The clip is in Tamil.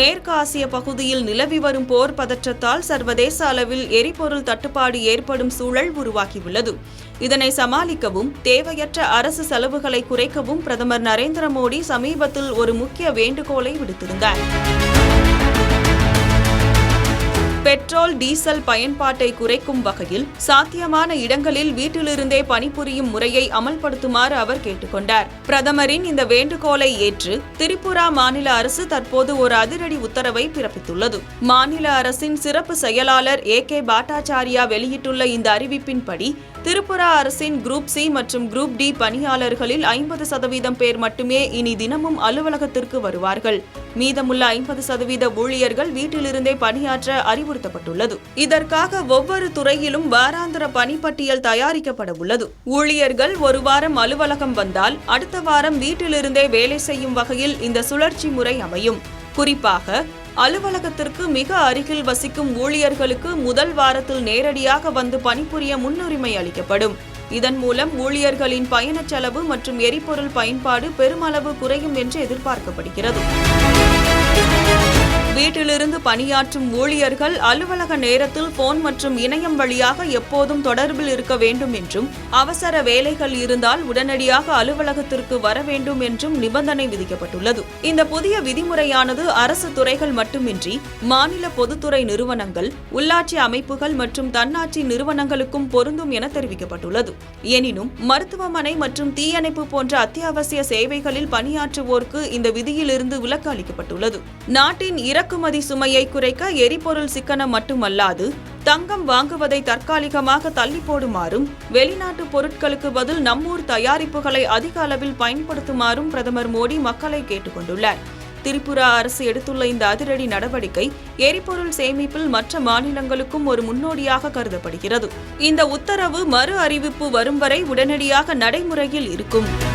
மேற்கு ஆசிய பகுதியில் நிலவி வரும் போர் பதற்றத்தால் சர்வதேச அளவில் எரிபொருள் தட்டுப்பாடு ஏற்படும் சூழல் உருவாகியுள்ளது. இதனை சமாளிக்கவும் தேவையற்ற அரசு செலவுகளை குறைக்கவும் பிரதமர் நரேந்திர மோடி சமீபத்தில் ஒரு முக்கிய வேண்டுகோளை விடுத்திருந்தார். பெட்ரோல், டீசல் பயன்பாட்டை குறைக்கும் வகையில் சாத்தியமான இடங்களில் வீட்டிலிருந்தே பணிபுரியும் முறையை அமல்படுத்துமாறு அவர் கேட்டுக்கொண்டார். பிரதமரின் இந்த வேண்டுகோளை ஏற்று திரிபுரா மாநில அரசு தற்போது ஒரு அதிரடி உத்தரவை பிறப்பித்துள்ளது. மாநில அரசின் சிறப்பு செயலாளர் AK பாட்டாச்சாரியா வெளியிட்டுள்ள இந்த அறிவிப்பின்படி திரிபுரா அரசின் குரூப் C மற்றும் குரூப் D பணியாளர்களில் 50% பேர் மட்டுமே இனி தினமும் அலுவலகத்திற்கு வருவார்கள். மீதமுள்ள 50% ஊழியர்கள் வீட்டிலிருந்தே பணியாற்ற அறிவுறுத்தப்பட்டுள்ளது. இதற்காக ஒவ்வொரு துறையிலும் வாராந்திர பணிப்பட்டியல் தயாரிக்கப்பட உள்ளது. ஊழியர்கள் ஒரு வாரம் அலுவலகம் வந்தால் அடுத்த வாரம் வீட்டிலிருந்தே வேலை செய்யும் வகையில் இந்த சுழற்சி முறை அமையும். குறிப்பாக அலுவலகத்திற்கு மிக அருகில் வசிக்கும் ஊழியர்களுக்கு முதல் வாரத்தில் நேரடியாக வந்து பணிபுரிய முன்னுரிமை அளிக்கப்படும். இதன் மூலம் ஊழியர்களின் பயணச் செலவு மற்றும் எரிபொருள் பயன்பாடு பெருமளவு குறையும் என்று எதிர்பார்க்கப்படுகிறது. வீட்டிலிருந்து பணியாற்றும் ஊழியர்கள் அலுவலக நேரத்தில் போன் மற்றும் இணையம் வழியாக எப்போதும் தொடர்பில் இருக்க வேண்டும் என்றும், அவசர வேலைகள் இருந்தால் உடனடியாக அலுவலகத்திற்கு வர வேண்டும் என்றும் நிபந்தனை விதிக்கப்பட்டுள்ளது. இந்த புதிய விதிமுறையானது அரசு துறைகள் மட்டுமின்றி மாநில பொதுத்துறை நிறுவனங்கள், உள்ளாட்சி அமைப்புகள் மற்றும் தன்னாட்சி நிறுவனங்களுக்கும் பொருந்தும் என தெரிவிக்கப்பட்டுள்ளது. எனினும் மருத்துவமனை மற்றும் தீயணைப்பு போன்ற அத்தியாவசிய சேவைகளில் பணியாற்றுவோருக்கு இந்த விதியிலிருந்து விலக்கு அளிக்கப்பட்டுள்ளது. நாட்டின் இறக்குமதி சுமையை குறைக்க எரிபொருள் சிக்கனம் மட்டுமல்லாது தங்கம் வாங்குவதை தற்காலிகமாக தள்ளி போடுமாறும், வெளிநாட்டு பொருட்களுக்கு பதில் நம்மூர் தயாரிப்புகளை அதிக அளவில் பயன்படுத்துமாறும் பிரதமர் மோடி மக்களை கேட்டுக் கொண்டுள்ளார். திரிபுரா அரசு எடுத்துள்ள இந்த அதிரடி நடவடிக்கை எரிபொருள் சேமிப்பில் மற்ற மாநிலங்களுக்கும் ஒரு முன்னோடியாக கருதப்படுகிறது. இந்த உத்தரவு மறு அறிவிப்பு வரும் வரை உடனடியாக நடைமுறையில் இருக்கும்.